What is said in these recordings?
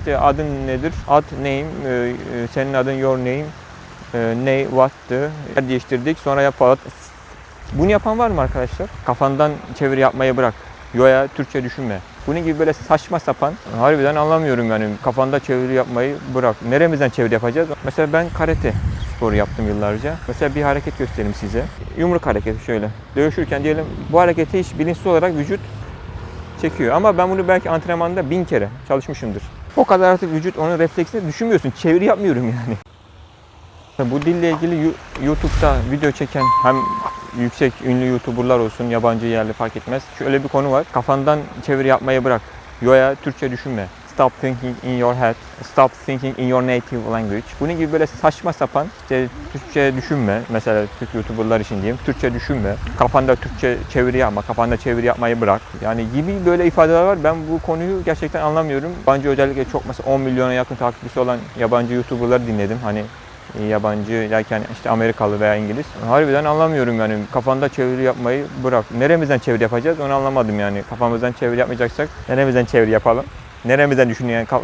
İşte adın nedir? Ad name, senin adın your name, ne, what'tı. Yer değiştirdik, sonra yapalım. Bunu yapan var mı arkadaşlar? Kafandan çeviri yapmayı bırak. Yoya Türkçe düşünme. Bunun gibi böyle saçma sapan, harbiden anlamıyorum yani. Kafanda çeviri yapmayı bırak. Neremizden çeviri yapacağız? Mesela ben karate sporu yaptım yıllarca. Mesela bir hareket göstereyim size. Yumruk hareketi şöyle. Dövüşürken diyelim bu hareketi hiç bilinçli olarak vücut çekiyor. Ama ben bunu belki antrenmanda 1000 kere çalışmışımdır. O kadar artık vücut onun refleksini düşünmüyorsun. Çeviri yapmıyorum yani. Bu dille ilgili YouTube'da video çeken hem yüksek ünlü YouTuber'lar olsun, yabancı yerli fark etmez. Şöyle bir konu var. Kafandan çeviri yapmayı bırak. Yoya Türkçe düşünme. Stop thinking in your head. Stop thinking in your native language. Bunun gibi böyle saçma sapan işte Türkçe düşünme. Mesela Türk YouTuber'lar için diyeyim. Türkçe düşünme. Kafanda Türkçe çeviri yapma. Kafanda çeviri yapmayı bırak. Yani gibi böyle ifadeler var. Ben bu konuyu gerçekten anlamıyorum. Yabancı özellikle çok mesela 10 milyona yakın takipçisi olan yabancı YouTuber'ları dinledim. Hani yabancı derken işte Amerikalı veya İngiliz. Harbiden anlamıyorum yani. Kafanda çeviri yapmayı bırak. Neremizden çeviri yapacağız onu anlamadım yani. Kafamızdan çeviri yapmayacaksak neremizden çeviri yapalım? Neremizden düşünüyor yani,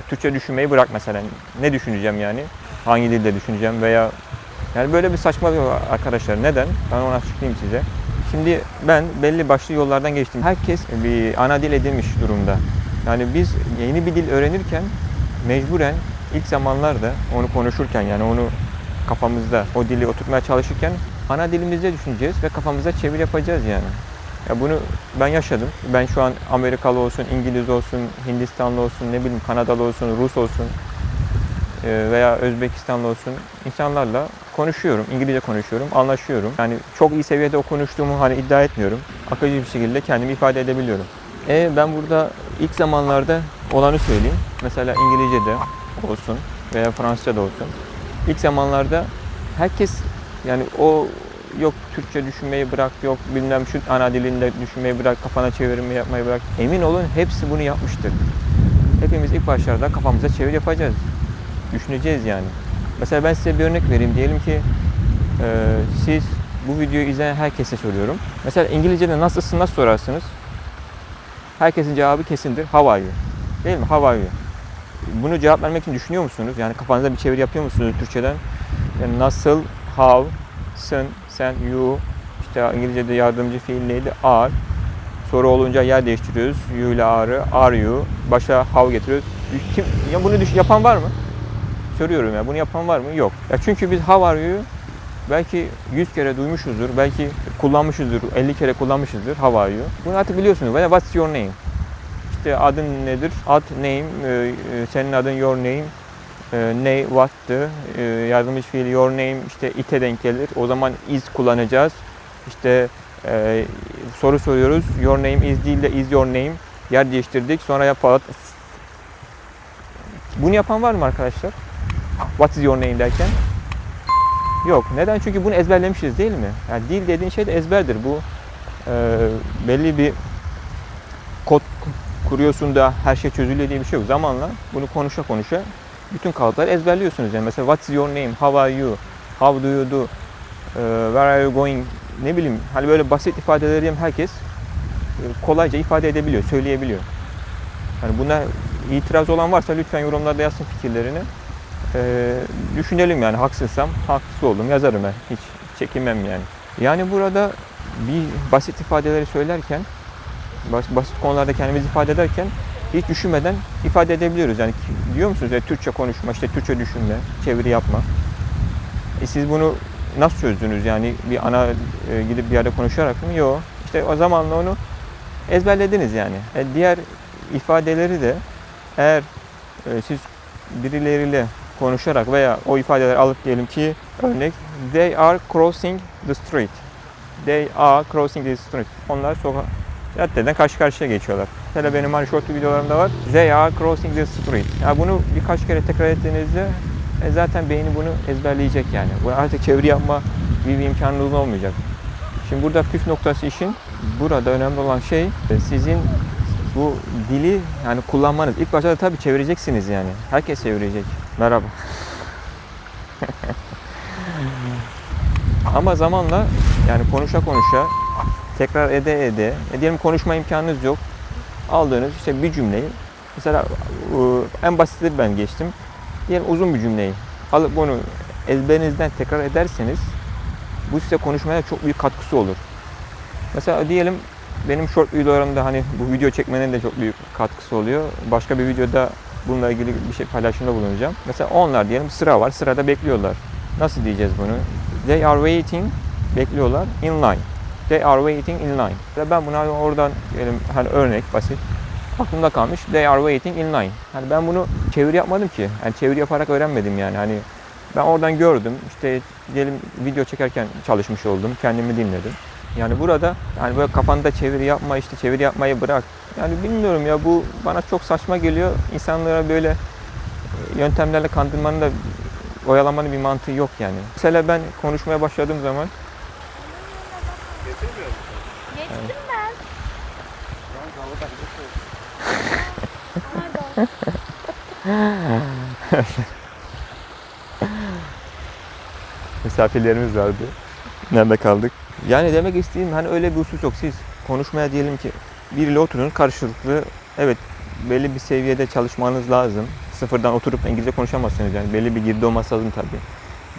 Türkçe düşünmeyi bırak mesela. Ne düşüneceğim yani? Hangi dilde düşüneceğim veya yani böyle bir saçmalık arkadaşlar. Neden? Ben onu açıklayayım size. Şimdi ben belli başlı yollardan geçtim. Herkes bir ana dil edinmiş durumda. Yani biz yeni bir dil öğrenirken mecburen İlk zamanlarda onu konuşurken yani onu kafamızda o dili oturtmaya çalışırken ana dilimizde düşüneceğiz ve kafamızda çeviri yapacağız yani. Ya bunu ben yaşadım. Ben şu an Amerikalı olsun, İngiliz olsun, Hindistanlı olsun, ne bileyim Kanadalı olsun, Rus olsun veya Özbekistanlı olsun insanlarla konuşuyorum. İngilizce konuşuyorum, anlaşıyorum. Yani çok iyi seviyede o konuştuğumu hani iddia etmiyorum. Akıcı bir şekilde kendimi ifade edebiliyorum. Ben burada ilk zamanlarda olanı söyleyeyim. Mesela İngilizce'de olsun veya Fransızca da olsun. İlk zamanlarda herkes yani o yok Türkçe düşünmeyi bırak, yok bilmem şu ana dilinde düşünmeyi bırak, kafana çevirmeyi yapmayı bırak. Emin olun hepsi bunu yapmıştır. Hepimiz ilk başlarda kafamıza çeviri yapacağız. Düşüneceğiz yani. Mesela ben size bir örnek vereyim. Diyelim ki siz bu videoyu izleyen herkese soruyorum. Mesela İngilizce'de nasılsın, nasıl sorarsınız? Herkesin cevabı kesindir. How are you? Değil mi? How are you? Bunu cevap vermek için düşünüyor musunuz? Yani kafanızda bir çeviri yapıyor musunuz Türkçeden? Yani nasıl, how, sen, you, işte İngilizce'de yardımcı fiil neydi? Are. Soru olunca yer değiştiriyoruz. You ile are you. Başa how getiriyoruz. Kim, ya bunu yapan var mı? Soruyorum ya. Bunu yapan var mı? Yok. Ya çünkü biz how are you belki 100 kere duymuşuzdur. Belki kullanmışızdır. 50 kere kullanmışızdır. How are you? Bunu artık biliyorsunuz. Veya what's your name? İşte adın nedir? Ad name, senin adın your name, ne, what'tı, yardımcı fiil your name işte it'e denk gelir. O zaman is kullanacağız. İşte soru soruyoruz. Your name is değil de is your name. Yer değiştirdik. Sonra yapalım. Bunu yapan var mı arkadaşlar? What is your name derken? Yok. Neden? Çünkü bunu ezberlemişiz değil mi? Yani dil dediğin şey de ezberdir. Bu belli bir kod kuruyorsun da her şey çözülüyor diye bir şey yok. Zamanla bunu konuşa bütün kalıpları ezberliyorsunuz. Yani mesela what's your name, how are you, how do you do, where are you going, ne bileyim hani böyle basit ifadeleri herkes kolayca ifade edebiliyor, söyleyebiliyor. Yani buna itiraz olan varsa lütfen yorumlarda yazsın fikirlerini. Düşünelim yani haksızsam haksız oldum yazarım ben. Hiç çekinmem yani. Yani burada bir basit ifadeleri söylerken basit konularda kendimizi ifade ederken hiç düşünmeden ifade edebiliyoruz. Yani diyor musunuz ya Türkçe konuşma, işte Türkçe düşünme, çeviri yapma. Siz bunu nasıl çözdünüz? Yani bir gidip bir yerde konuşarak mı? Yok. İşte o zamanla onu ezberlediniz yani. Diğer ifadeleri de eğer siz birileriyle konuşarak veya o ifadeleri alıp diyelim ki örnek they are crossing the street. They are crossing the street. Onlar caddeden karşı karşıya geçiyorlar. Mesela benim hani short videolarımda var. They are crossing the street. Yani bunu birkaç kere tekrar ettiğinizde zaten beyni bunu ezberleyecek yani. Bu artık çeviri yapma gibi bir imkanınız olmayacak. Şimdi burada püf noktası işin burada önemli olan şey sizin bu dili yani kullanmanız. İlk başta da tabii çevireceksiniz yani. Herkes çevirecek. Merhaba. Ama zamanla yani konuşa tekrar ede diyelim konuşma imkanınız yok. Aldığınız işte bir cümleyi Mesela en basiti ben geçtim. Diyelim uzun bir cümleyi alıp bunu ezberinizden tekrar ederseniz bu size konuşmaya çok büyük katkısı olur. Mesela diyelim benim short videolarımda hani bu video çekmenin de çok büyük katkısı oluyor. Başka bir videoda bununla ilgili bir şey paylaşımda bulunacağım. Mesela onlar diyelim sıra var, sırada bekliyorlar. Nasıl diyeceğiz bunu? They are waiting, bekliyorlar, in line. They are waiting in line. Ben bunu oradan diyelim hani örnek basit. Aklımda kalmış. They are waiting in line. Hani ben bunu çeviri yapmadım ki. Yani çeviri yaparak öğrenmedim yani. Hani ben oradan gördüm. İşte diyelim video çekerken çalışmış oldum. Kendimi dinledim. Yani burada yani böyle kafanda çeviri yapma, işte çeviri yapmayı bırak. Yani bilmiyorum ya, bu bana çok saçma geliyor. İnsanlara böyle yöntemlerle kandırmanın da, oyalamanın bir mantığı yok yani. Mesela ben konuşmaya başladığım zaman Getirmiyor musun? Geçtim ben. Lan havadan geçiyor. Pardon. misafirlerimiz vardı. Nerede kaldık? Yani demek istediğim hani öyle bir husus yok. Siz konuşmaya diyelim ki biriyle oturun karşılıklı, evet belli bir seviyede çalışmanız lazım. Sıfırdan oturup İngilizce konuşamazsınız yani. Belli bir girdi olması lazım tabii.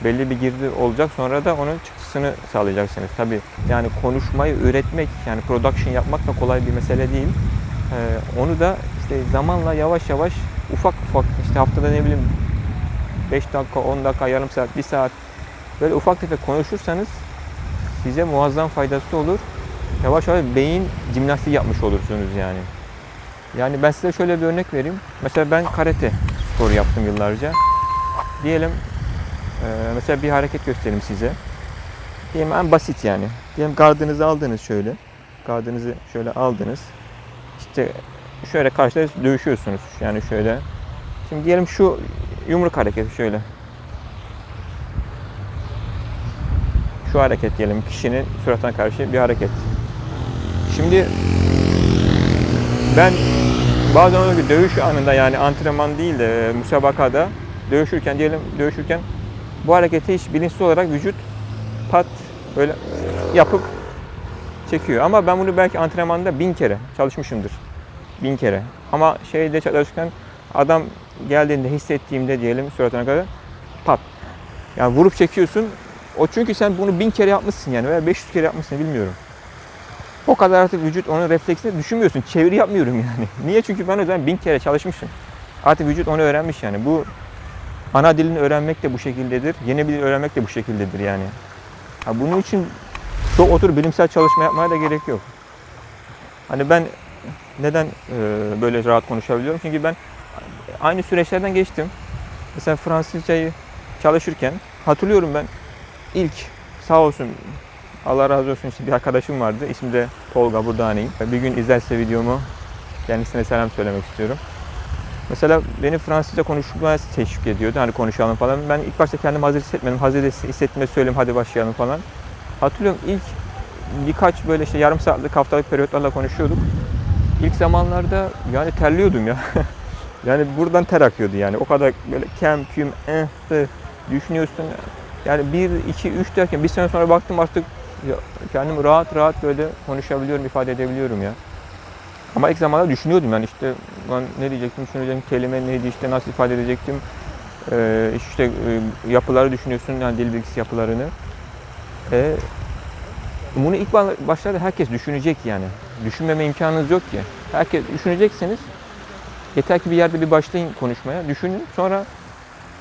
Belli bir girdi olacak, sonra da onun çıktısını sağlayacaksınız. Tabii yani konuşmayı üretmek, yani production yapmak da kolay bir mesele değil. Onu da işte zamanla yavaş yavaş ufak ufak, işte haftada ne bileyim 5 dakika, 10 dakika, yarım saat, 1 saat böyle ufak tefek konuşursanız size muazzam faydası olur. Yavaş yavaş beyin jimnastiği yapmış olursunuz yani. Yani ben size şöyle bir örnek vereyim. Mesela ben karate sporu yaptım yıllarca. Diyelim mesela bir hareket göstereyim size. Diyelim en basit yani. Diyelim gardınızı aldınız şöyle. Gardınızı şöyle aldınız. İşte şöyle karşıda dövüşüyorsunuz. Yani şöyle. Şimdi diyelim şu yumruk hareketi şöyle. Şu hareket diyelim kişinin suratına karşı bir hareket. Şimdi ben bazen onu ki dövüş anında, yani antrenman değil de müsabakada dövüşürken diyelim, dövüşürken bu hareketi hiç bilinçsiz olarak vücut pat böyle yapıp çekiyor. Ama ben bunu belki antrenmanda 1000 kere çalışmışımdır. 1000 kere. Ama şeyde çalışırken adam geldiğinde hissettiğimde diyelim suratına kadar pat. Yani vurup çekiyorsun. O çünkü sen bunu 1000 kere yapmışsın yani, veya 500 kere yapmışsın, bilmiyorum. O kadar artık vücut onun refleksini düşünmüyorsun. Çeviri yapmıyorum yani. Niye? Çünkü ben o zaman 1000 kere çalışmışım. Artık vücut onu öğrenmiş yani. Bu ana dilini öğrenmek de bu şekildedir. Yeni bir dil öğrenmek de bu şekildedir yani. Bunun için çok oturup bilimsel çalışma yapmaya da gerek yok. Hani ben neden böyle rahat konuşabiliyorum? Çünkü ben aynı süreçlerden geçtim. Mesela Fransızcayı çalışırken hatırlıyorum, ben ilk sağ olsun, Allah razı olsun, işte bir arkadaşım vardı. İsmi de Tolga Burdani. Bir gün izlerse videomu kendisine selam söylemek istiyorum. Mesela beni Fransızca konuşmaya teşvik ediyordu. Hani konuşalım falan. Ben ilk başta kendimi hazır hissetmedim. Hazır hissettiğimde söyleyeyim, hadi başlayalım falan. Hatırlıyorum ilk birkaç böyle işte yarım saatlik, haftalık periyotlarla konuşuyorduk. İlk zamanlarda yani terliyordum ya. Yani buradan ter akıyordu yani. O kadar böyle kem küm düşünüyorsun. Yani 1, 2, 3 derken bir sene sonra baktım artık kendimi rahat rahat böyle konuşabiliyorum, ifade edebiliyorum ya. Ama ilk zamanlarda düşünüyordum yani, işte ben ne diyecektim, şunu diyecektim, kelime neydi, işte nasıl ifade edecektim. İşte yapıları düşünüyorsun, yani dil bilgisi yapılarını. Bunu ilk başlarda herkes düşünecek yani. Düşünmeme imkanınız yok ki. Herkes düşüneceksiniz. Yeter ki bir yerde bir başlayın konuşmaya, düşünün. Sonra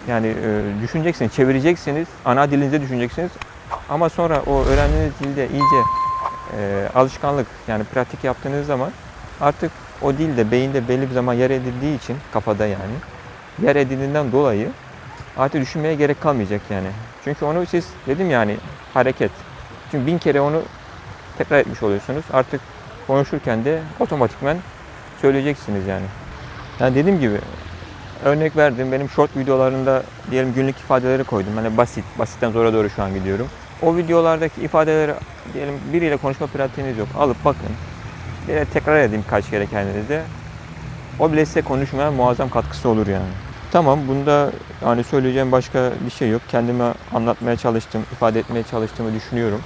yani düşüneceksiniz, çevireceksiniz, ana dilinize düşüneceksiniz. Ama sonra o öğrendiğiniz dilde iyice alışkanlık, yani pratik yaptığınız zaman artık o dilde, beyinde belli bir zaman yer edildiği için, kafada yani, yer edildiğinden dolayı artık düşünmeye gerek kalmayacak yani. Çünkü onu siz, dedim yani, hareket. Çünkü 1000 kere onu tekrar etmiş oluyorsunuz. Artık konuşurken de otomatikman söyleyeceksiniz yani. Yani dediğim gibi, örnek verdim. Benim short videolarında diyelim günlük ifadeleri koydum. Hani basitten zora doğru şu an gidiyorum. O videolardaki ifadeleri diyelim biriyle konuşma pratiğiniz yok. Alıp bakın. Bir de tekrar edeyim kaç kere kendinizde. O bile size konuşmaya muazzam katkısı olur yani. Tamam, bunda hani söyleyeceğim başka bir şey yok. Kendime anlatmaya çalıştım, ifade etmeye çalıştığımı düşünüyorum.